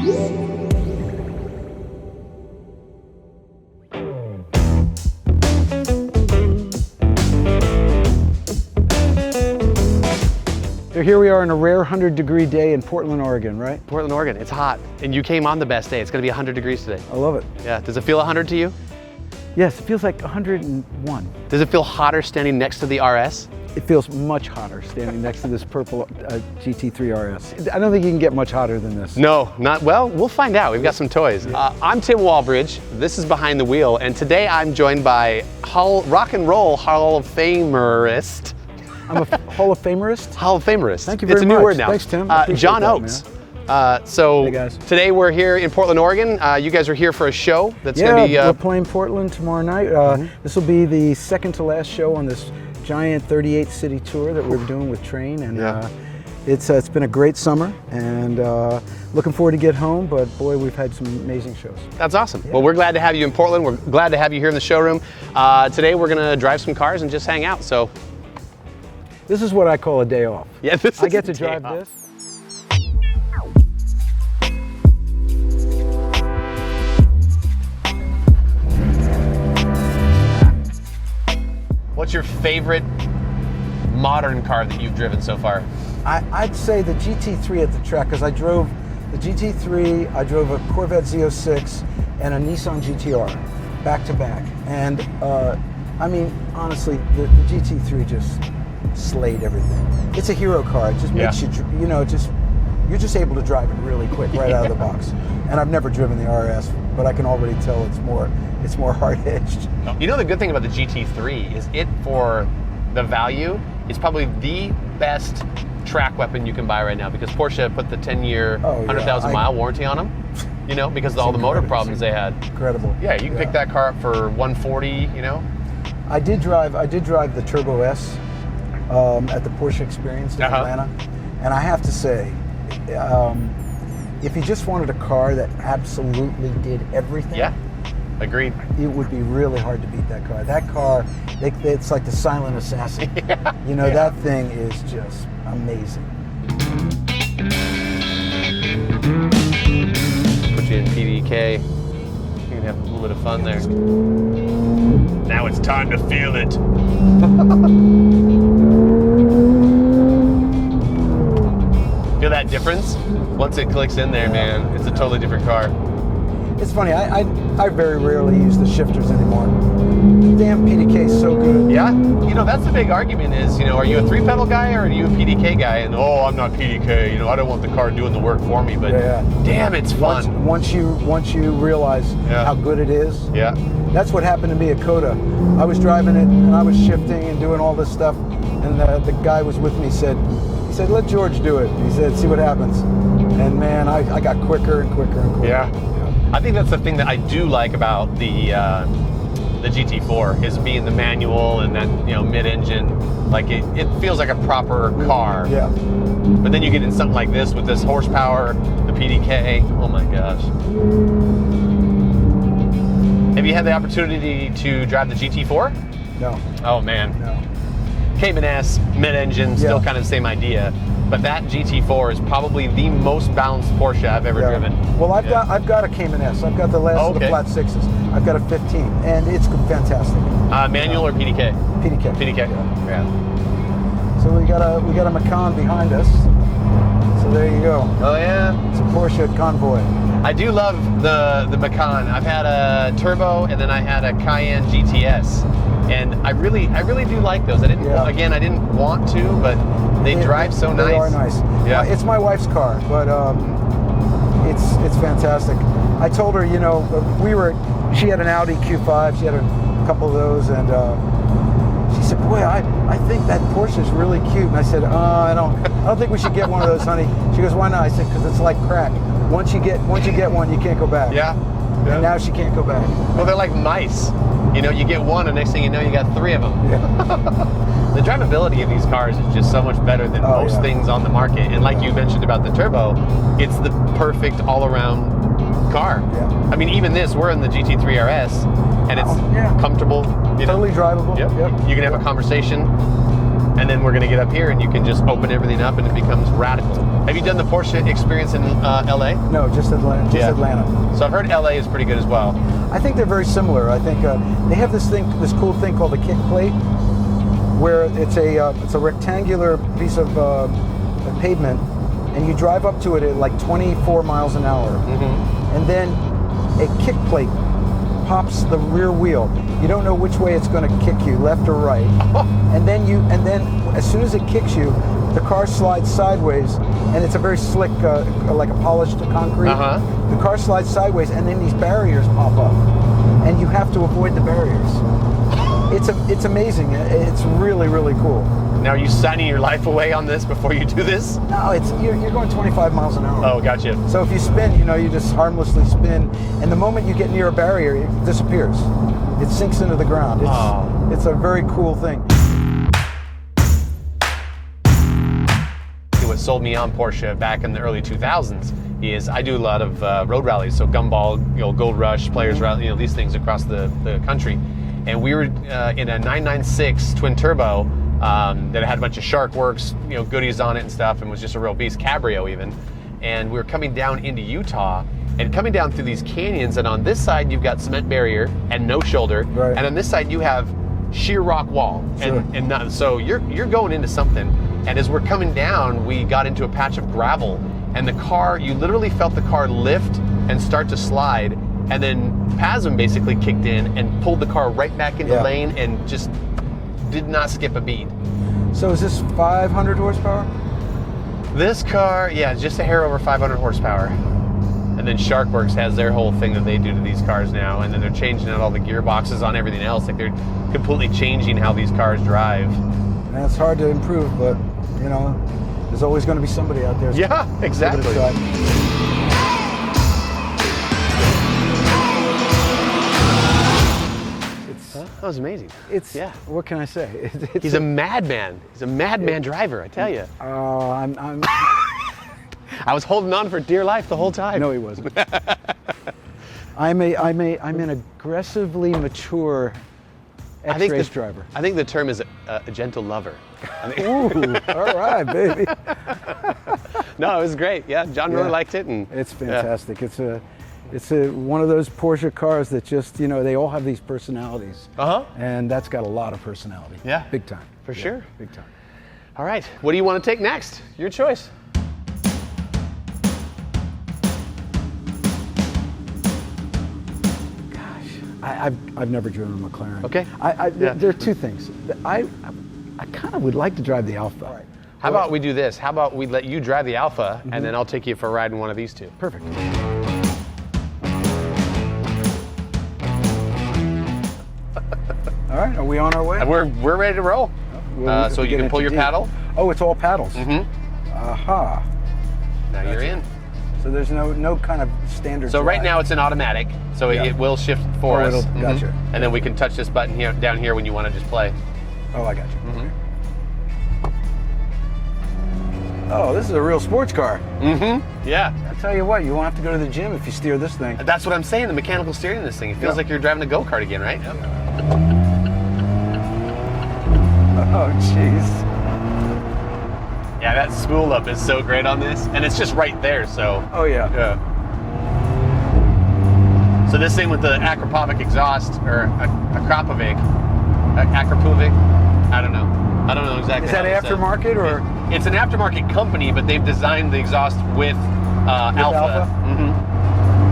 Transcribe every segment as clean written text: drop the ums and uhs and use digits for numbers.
So here we are on a rare 100-degree day in Portland, Oregon, right? Portland, Oregon. It's hot. And you came on the best day. It's going to be 100 degrees today. I love it. Yeah. Does it feel 100 to you? Yes, it feels like 101. Does it feel hotter standing next to the RS? It feels much hotter standing next to this purple GT3RS. I don't think you can get much hotter than this. No, not well. We'll find out. We've got some toys. I'm Tim Walbridge. This is Behind the Wheel, and today I'm joined by Rock and Roll Hall of Famerist. I'm a Hall of Famerist? Hall of Famerist. Thank you very much. It's a new word now. Thanks, Tim. John Oates. So hey guys. Today we're here in Portland, Oregon. You guys are here for a show that's going to be... we're playing Portland tomorrow night. This will be the second to last show on this giant 38 city tour that we're doing with Train, and it's been a great summer, and looking forward to get home, but boy, we've had some amazing shows. That's awesome. Yeah. Well, we're glad to have you in Portland. We're glad to have you here in the showroom. Today we're going to drive some cars and just hang out. So this is what I call a day off. Yeah, I get to drive this. What's your favorite modern car that you've driven so far? I'd say the GT3 at the track, because I drove the GT3, I drove a Corvette Z06 and a Nissan GTR back to back. And I mean, honestly, the GT3 just slayed everything. It's a hero car. It just makes you, you know, you're just able to drive it really quick right out of the box. And I've never driven the RS, but I can already tell it's more hard-edged. You know, the good thing about the GT3 is for the value, it's probably the best track weapon you can buy right now, because Porsche put the 10-year, 100,000 mile warranty on them, you know, because of all the motor problems they had. Incredible. Yeah, you can pick that car up for 140, you know. I did drive the Turbo S at the Porsche Experience in Atlanta, and I have to say, if you just wanted a car that absolutely did everything, agreed, it would be really hard to beat that car. That car, it's like the silent assassin. You know, that thing is just amazing. Put you in PDK. You can have a little bit of fun there. Now it's time to feel it. Feel that difference? Once it clicks in there, man, it's a totally different car. It's funny, I very rarely use the shifters anymore. The damn PDK is so good. Yeah? You know, that's the big argument is, you know, are you a 3-pedal guy or are you a PDK guy? And, oh, I'm not PDK, you know, I don't want the car doing the work for me, but damn, it's fun. Once you realize how good it is. Yeah. That's what happened to me at Coda. I was driving it and I was shifting and doing all this stuff, and the guy was with me, he said, let George do it. He said, see what happens. And man, I got quicker and quicker and quicker. Yeah. I think that's the thing that I do like about the GT4 is being the manual and that, you know, mid-engine. Like it feels like a proper car. Yeah. But then you get in something like this with this horsepower, the PDK. Oh my gosh. Have you had the opportunity to drive the GT4? No. Oh man. No. Cayman S, mid-engine, still kind of the same idea. But that GT4 is probably the most balanced Porsche I've ever driven. Well, I've got a Cayman S. I've got the last of the flat sixes. I've got a 15, and it's fantastic. Manual or PDK? PDK. PDK. Yeah. So we got a Macan behind us. So there you go. Oh yeah. It's a Porsche Convoy. I do love the Macan. I've had a Turbo, and then I had a Cayenne GTS, and I really do like those. I didn't want to, but they drive so nice. They are nice. Yeah. It's my wife's car, but it's fantastic. I told her, you know, she had an Audi Q5. She had a couple of those, and she said, "Boy, I think that Porsche is really cute." And I said, I don't think we should get one of those, honey." She goes, "Why not?" I said, "Because it's like crack. Once you get one, you can't go back." Yeah. And now she can't go back. Well, they're like mice. You know, you get one, and next thing you know, you got 3 of them. Yeah. The drivability of these cars is just so much better than most things on the market. And like you mentioned about the Turbo, it's the perfect all-around car. Yeah. I mean, even this, we're in the GT3RS, and it's comfortable. Totally drivable. Yep. You can have a conversation. and then we're going to get up here and you can just open everything up and it becomes radical. Have you done the Porsche experience in LA? No, just Atlanta. Just Atlanta. So I've heard LA is pretty good as well. I think they're very similar. I think they have this cool thing called the kick plate, where it's a rectangular piece of pavement, and you drive up to it at like 24 miles an hour, and then a kick plate pops the rear wheel. You don't know which way it's going to kick you, left or right, and then as soon as it kicks you, the car slides sideways, and it's a very slick, like a polished concrete. The car slides sideways, and then these barriers pop up, and you have to avoid the barriers. It's amazing. It's really, really cool. Now, are you signing your life away on this before you do this? No, you're going 25 miles an hour. Oh, gotcha. So if you spin, you just harmlessly spin, and the moment you get near a barrier, it disappears. It sinks into the ground. It's a very cool thing. What sold me on Porsche back in the early 2000s is I do a lot of road rallies, so Gumball, Gold Rush, Players Rally, these things across the country. And we were in a 996 twin turbo that had a bunch of Shark Works, goodies on it and stuff, and was just a real beast, cabrio even. And we were coming down into Utah and coming down through these canyons, and on this side you've got cement barrier and no shoulder, right. And on this side you have sheer rock wall, and not, so you're going into something. And as we're coming down, we got into a patch of gravel, and the car, you literally felt the car lift and start to slide, and then PASM basically kicked in and pulled the car right back into lane and just did not skip a beat. So is this 500 horsepower? This car, just a hair over 500 horsepower. And then Sharkworks has their whole thing that they do to these cars now, and then they're changing out all the gearboxes on everything else. Like they're completely changing how these cars drive. And it's hard to improve, but there's always going to be somebody out there. Yeah, exactly. That was amazing. What can I say? He's a madman. He's a madman driver, I tell you. Oh, I'm I was holding on for dear life the whole time. No, he wasn't. I'm an aggressively mature X-race driver. I think the term is a gentle lover. Ooh, all right, baby. No, it was great. Yeah, John really liked it, and it's fantastic. It's one of those Porsche cars that just they all have these personalities. And that's got a lot of personality. Yeah, big time. For sure. Big time. All right, what do you want to take next? Your choice. I've never driven a McLaren. Okay. There are two things. I kind of would like to drive the Alpha. All right. How about we do this? How about we let you drive the Alpha, and then I'll take you for a ride in one of these two. Perfect. All right, are we on our way? We're ready to roll. So you can pull your paddle. Oh, it's all paddles. Aha. Now you're in. So there's no kind of standard. So right now it's an automatic, so it will shift for us. Gotcha. And then we can touch this button here, down here, when you want to just play. Oh, I got you. Oh, this is a real sports car. Yeah. I tell you what, you won't have to go to the gym if you steer this thing. That's what I'm saying. The mechanical steering in this thing, it feels like you're driving a go-kart again, right? Yep. Oh, jeez. Yeah, that spool up is so great on this, and it's just right there, so. Oh, yeah. So this thing with the Akrapovic exhaust, or Akrapovic, I don't know exactly. Is that aftermarket, or? It's an aftermarket company, but they've designed the exhaust with Alpha.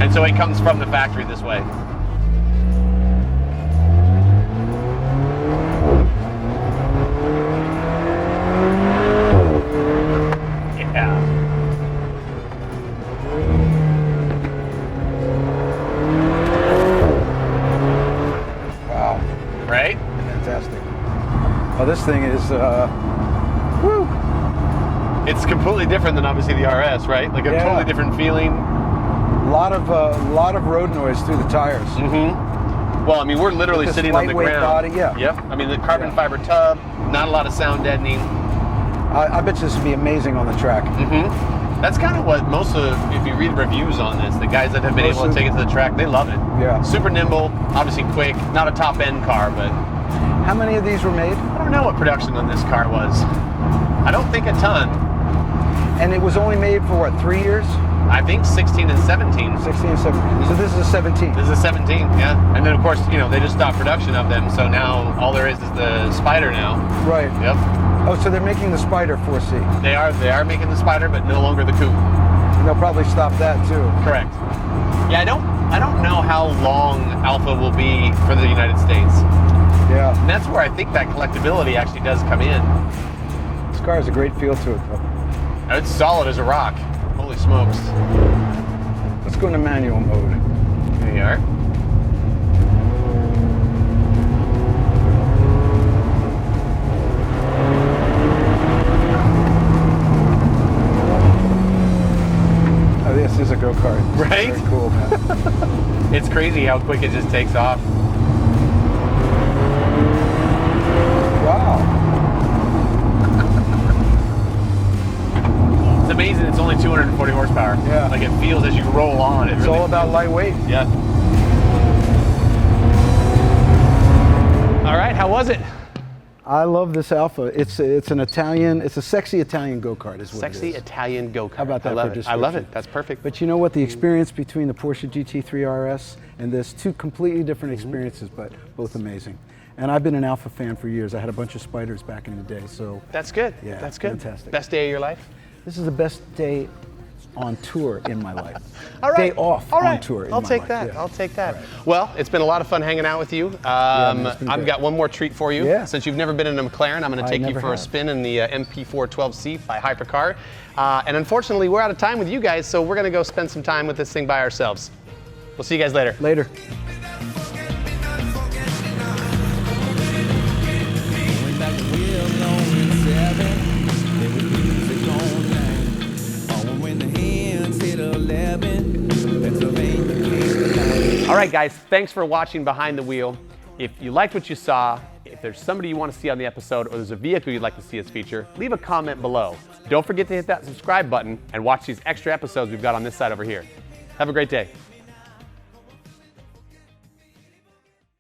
And so it comes from the factory this way. Wow. Right? Fantastic. Oh, this thing is, woo! It's completely different than obviously the RS, right? Like a totally different feeling. A lot of road noise through the tires. Well, I mean, we're literally sitting on the ground. Body, Yep. I mean, the carbon fiber tub, not a lot of sound deadening. I bet this would be amazing on the track. That's kind of what most of, if you read reviews on this, the guys that have been able to take it to the track, they love it. Yeah. Super nimble, obviously quick, not a top end car, but. How many of these were made? I don't don't know what production on this car was. I don't think a ton. And it was only made for what, 3 years? I think 16 and 17. 16 and 17. So this is a 17. This is a 17, yeah. And then of course, you know, they just stopped production of them, so now all there is the Spider now. Right. Yep. Oh, so they're making the Spider 4C. They are making the Spider, but no longer the Coupe. And they'll probably stop that too. Correct. Yeah, I don't know how long Alpha will be for the United States. Yeah. And that's where I think that collectability actually does come in. This car has a great feel to it though. It's solid as a rock. Holy smokes. Let's go into manual mode. There you are. Oh, this is a go-kart. Right? Very cool, man. It's crazy how quick it just takes off. Wow. It's amazing it's only 240 horsepower. Yeah. Like it feels as you roll on. It's all about lightweight. Yeah. All right, how was it? I love this Alpha. It's an Italian, it's a sexy Italian go-kart is what Sexy it is. Italian go-kart. How about that I love for it. I love description? it. That's perfect. But you know what? The experience between the Porsche GT3RS and this, two completely different experiences, but both amazing. And I've been an Alpha fan for years. I had a bunch of Spiders back in the day, so. That's good. Yeah, That's good. fantastic. Best day of your life? This is the best day on tour in my life. All right. Day off All right. on tour in I'll my take life. that. Yeah. I'll take that. Right. Well, it's been a lot of fun hanging out with you. Man, it's been I've great. got one more treat for you. Yeah. Since you've never been in a McLaren, I'm going to take you never for a have. spin in the MP412C by Hypercar. And unfortunately, we're out of time with you guys, so we're going to go spend some time with this thing by ourselves. We'll see you guys later. Later. All right, guys, thanks for watching Behind the Wheel. If you liked what you saw, if there's somebody you want to see on the episode, or there's a vehicle you'd like to see us feature, leave a comment below. Don't forget to hit that subscribe button and watch these extra episodes we've got on this side over here. Have a great day.